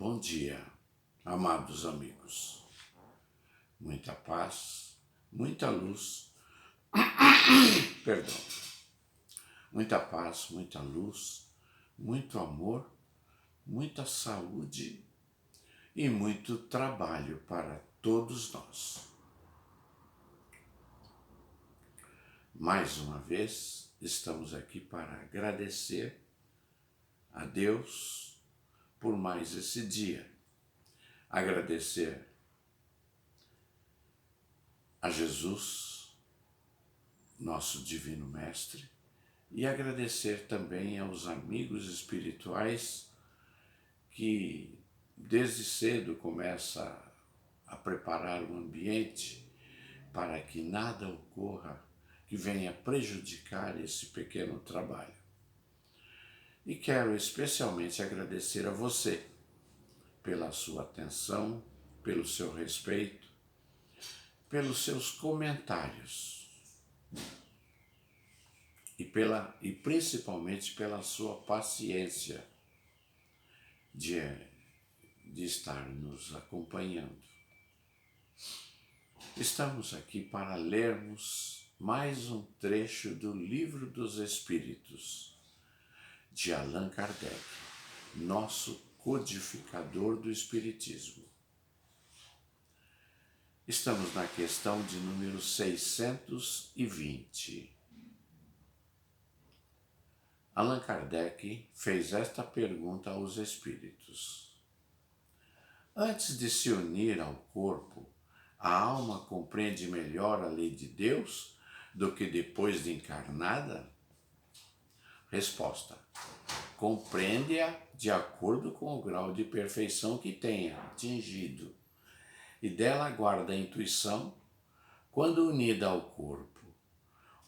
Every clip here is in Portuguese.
Bom dia, amados amigos. Muita paz, muita luz, perdão, muita paz, muita luz, muito amor, muita saúde e muito trabalho para todos nós. Mais uma vez, estamos aqui para agradecer a Deus por mais esse dia. Agradecer a Jesus, nosso Divino Mestre, e agradecer também aos amigos espirituais que desde cedo começam a preparar o ambiente para que nada ocorra que venha prejudicar esse pequeno trabalho. E quero especialmente agradecer a você pela sua atenção, pelo seu respeito, pelos seus comentários e principalmente pela sua paciência de estar nos acompanhando. Estamos aqui para lermos mais um trecho do Livro dos Espíritos, de Allan Kardec, nosso codificador do Espiritismo. Estamos na questão de número 620. Allan Kardec fez esta pergunta aos espíritos: antes de se unir ao corpo, a alma compreende melhor a lei de Deus do que depois de encarnada? Resposta: compreende-a de acordo com o grau de perfeição que tenha atingido, e dela guarda a intuição quando unida ao corpo.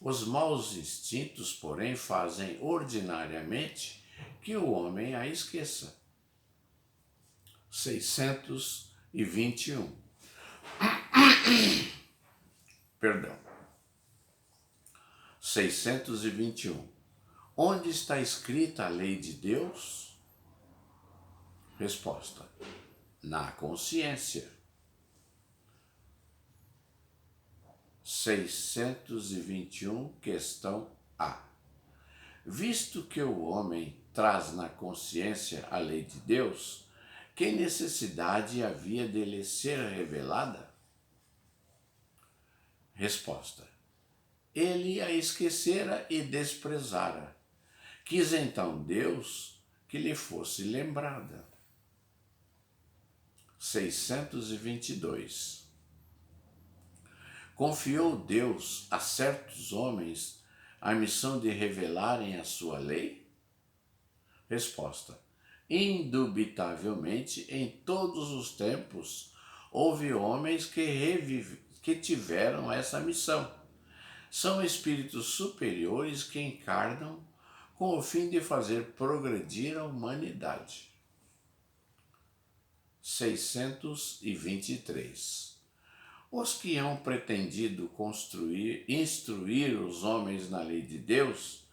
Os maus instintos, porém, fazem ordinariamente que o homem a esqueça. 621. Perdão. 621. Onde está escrita a lei de Deus? Resposta: na consciência. 621, questão A. Visto que o homem traz na consciência a lei de Deus, que necessidade havia de lhe ser revelada? Resposta: ele a esquecera e desprezara. Quis então Deus que lhe fosse lembrada. 622. Confiou Deus a certos homens a missão de revelarem a sua lei? Resposta: indubitavelmente, em todos os tempos, houve homens que tiveram essa missão. São espíritos superiores que encarnam com o fim de fazer progredir a humanidade. 623. Os que hão pretendido instruir os homens na lei de Deus,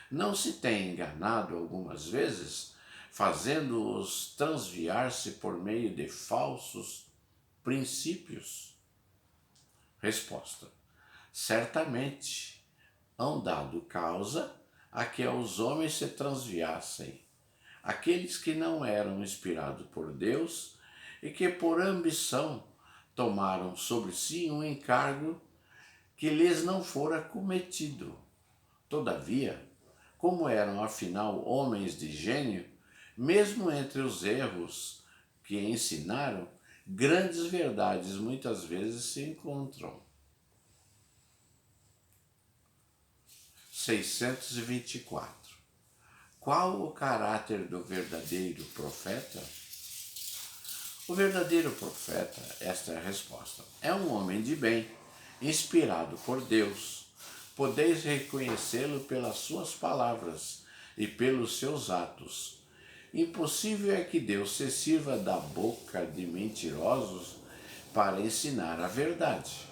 não se têm enganado algumas vezes, fazendo-os transviar-se por meio de falsos princípios? Resposta: certamente hão dado causa a que os homens se transviassem, aqueles que não eram inspirados por Deus e que por ambição tomaram sobre si um encargo que lhes não fora cometido. Todavia, como eram afinal homens de gênio, mesmo entre os erros que ensinaram, grandes verdades muitas vezes se encontram. 624. Qual o caráter do verdadeiro profeta? O verdadeiro profeta, esta é a resposta, é um homem de bem, inspirado por Deus. Podeis reconhecê-lo pelas suas palavras e pelos seus atos. Impossível é que Deus se sirva da boca de mentirosos para ensinar a verdade.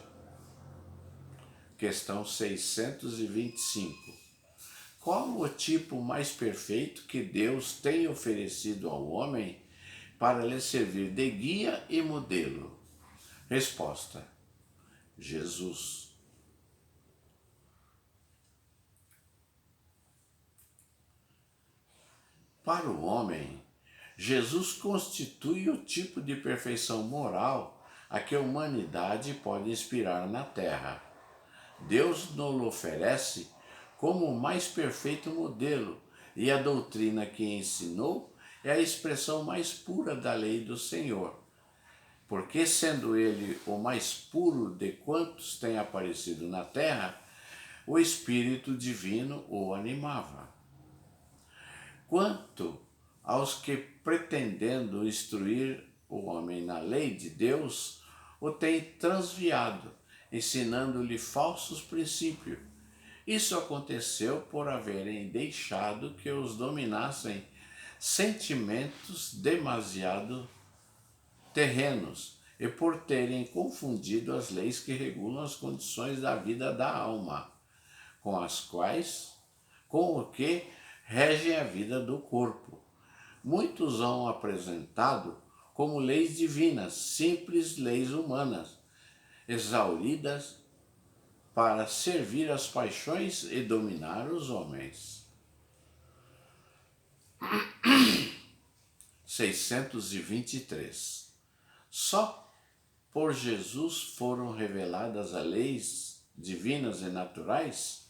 Questão 625. Qual o tipo mais perfeito que Deus tem oferecido ao homem para lhe servir de guia e modelo? Resposta: Jesus. Para o homem, Jesus constitui o tipo de perfeição moral a que a humanidade pode inspirar na Terra. Deus nos oferece como o mais perfeito modelo, e a doutrina que ensinou é a expressão mais pura da lei do Senhor, porque, sendo ele o mais puro de quantos têm aparecido na terra, o Espírito Divino o animava. Quanto aos que, pretendendo instruir o homem na lei de Deus, o têm transviado, ensinando-lhe falsos princípios. Isso aconteceu por haverem deixado que os dominassem sentimentos demasiado terrenos e por terem confundido as leis que regulam as condições da vida da alma, com o que regem a vida do corpo. Muitos hão apresentado como leis divinas, simples leis humanas, exauridas para servir as paixões e dominar os homens. 623. Só por Jesus foram reveladas as leis divinas e naturais?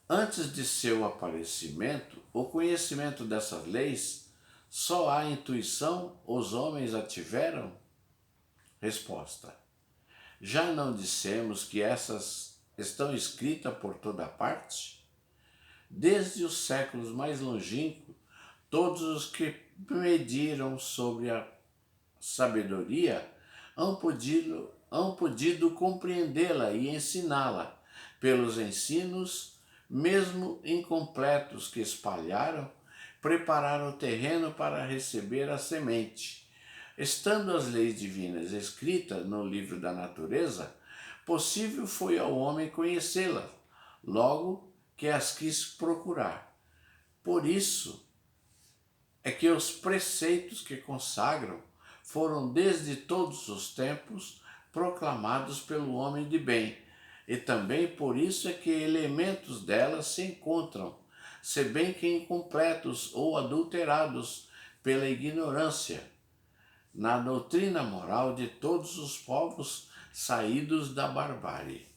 Antes de seu aparecimento, o conhecimento dessas leis, só a intuição os homens a tiveram? Resposta: já não dissemos que essas estão escritas por toda parte? Desde os séculos mais longínquos, todos os que mediram sobre a sabedoria hão podido compreendê-la e ensiná-la pelos ensinos, mesmo incompletos, que espalharam, prepararam o terreno para receber a semente. Estando as leis divinas escritas no livro da natureza, possível foi ao homem conhecê-las, logo que as quis procurar. Por isso é que os preceitos que consagram foram desde todos os tempos proclamados pelo homem de bem, e também por isso é que elementos delas se encontram, se bem que incompletos ou adulterados pela ignorância, na doutrina moral de todos os povos saídos da barbárie.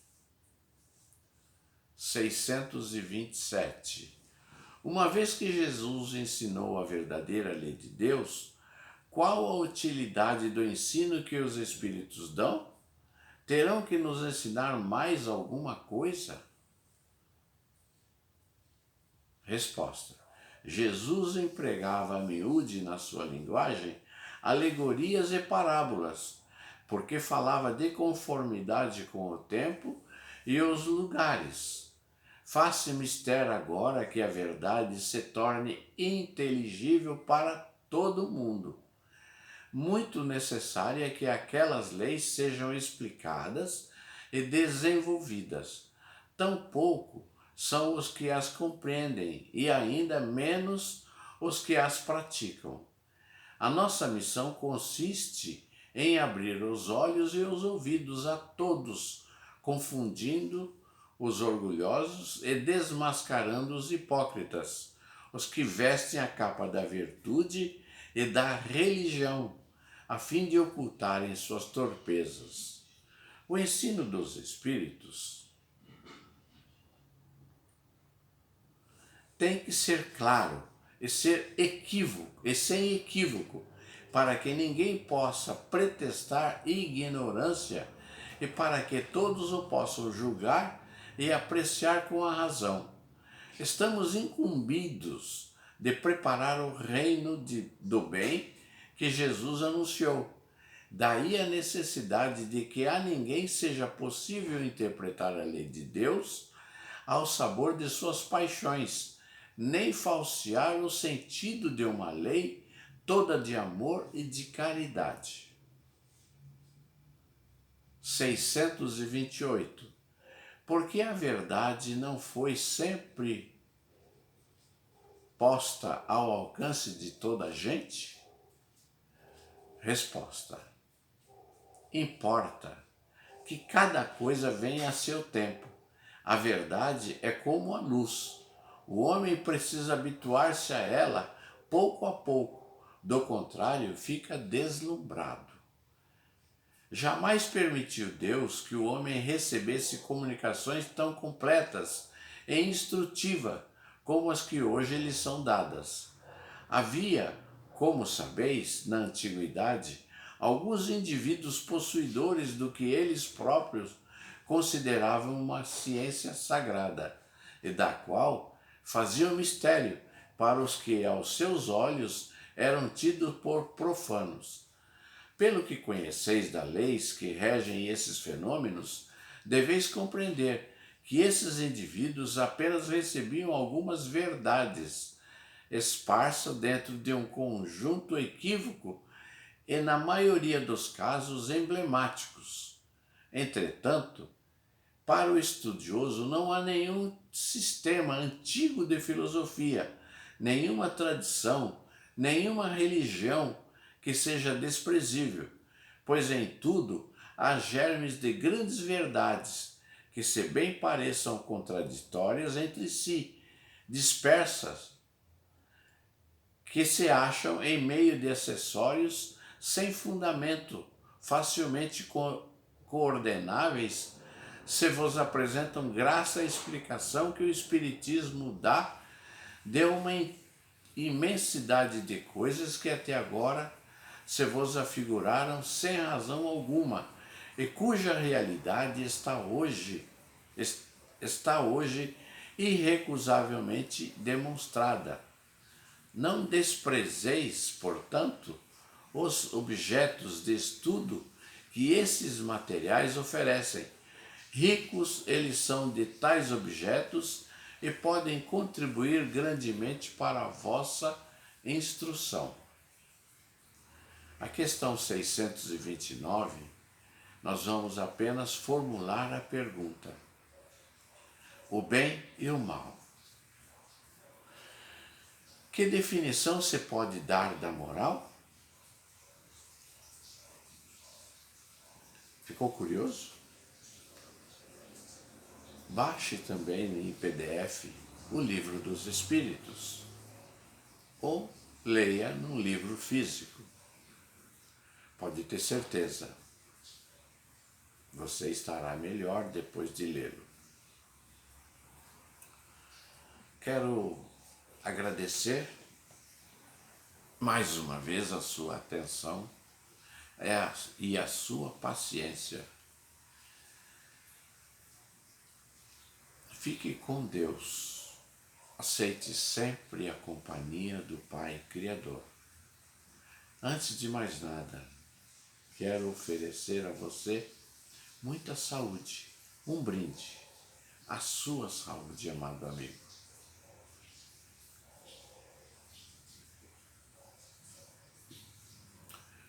627. Uma vez que Jesus ensinou a verdadeira lei de Deus, qual a utilidade do ensino que os Espíritos dão? Terão que nos ensinar mais alguma coisa? Resposta: Jesus empregava a miúde na sua linguagem alegorias e parábolas, porque falava de conformidade com o tempo e os lugares. Faça mistério agora que a verdade se torne inteligível para todo mundo. Muito necessário é que aquelas leis sejam explicadas e desenvolvidas. Tampouco são os que as compreendem e ainda menos os que as praticam. A nossa missão consiste em abrir os olhos e os ouvidos a todos, confundindo os orgulhosos e desmascarando os hipócritas, os que vestem a capa da virtude e da religião, a fim de ocultarem suas torpezas. O ensino dos Espíritos tem que ser claro e ser sem equívoco, para que ninguém possa pretextar ignorância e para que todos o possam julgar e apreciar com a razão. Estamos incumbidos de preparar o reino do bem que Jesus anunciou. Daí a necessidade de que a ninguém seja possível interpretar a lei de Deus ao sabor de suas paixões, nem falsear o sentido de uma lei toda de amor e de caridade. 628. Porque a verdade não foi sempre posta ao alcance de toda a gente? Resposta: importa que cada coisa venha a seu tempo. A verdade é como a luz. O homem precisa habituar-se a ela pouco a pouco, do contrário, fica deslumbrado. Jamais permitiu Deus que o homem recebesse comunicações tão completas e instrutivas como as que hoje lhe são dadas. Havia, como sabeis, na antiguidade, alguns indivíduos possuidores do que eles próprios consideravam uma ciência sagrada, e da qual faziam mistério para os que, aos seus olhos, eram tidos por profanos. Pelo que conheceis das leis que regem esses fenômenos, deveis compreender que esses indivíduos apenas recebiam algumas verdades esparsas dentro de um conjunto equívoco e, na maioria dos casos, emblemáticos. Entretanto, para o estudioso não há nenhum sistema antigo de filosofia, nenhuma tradição, nenhuma religião que seja desprezível, pois em tudo há germes de grandes verdades que, se bem pareçam contraditórias entre si, dispersas, que se acham em meio de acessórios sem fundamento, facilmente coordenáveis, se vos apresentam graça a explicação que o Espiritismo dá de uma imensidade de coisas que até agora se vos afiguraram sem razão alguma e cuja realidade está hoje irrecusavelmente demonstrada. Não desprezeis, portanto, os objetos de estudo que esses materiais oferecem. Ricos eles são de tais objetos e podem contribuir grandemente para a vossa instrução. A questão 629, nós vamos apenas formular a pergunta: o bem e o mal. Que definição se pode dar da moral? Ficou curioso? Baixe também em PDF o Livro dos Espíritos ou leia num livro físico. Pode ter certeza, você estará melhor depois de lê-lo. Quero agradecer mais uma vez a sua atenção e a sua paciência. Fique com Deus. Aceite sempre a companhia do Pai Criador. Antes de mais nada, quero oferecer a você muita saúde, um brinde à sua saúde, amado amigo.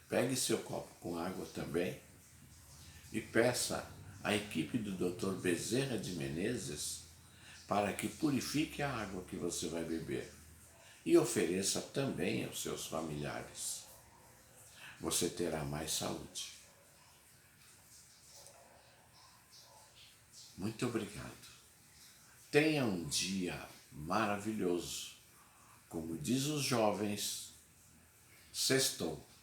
Pegue seu copo com água também e peça à equipe do Dr. Bezerra de Menezes para que purifique a água que você vai beber e ofereça também aos seus familiares. Você terá mais saúde. Muito obrigado. Tenha um dia maravilhoso. Como diz os jovens, sextou.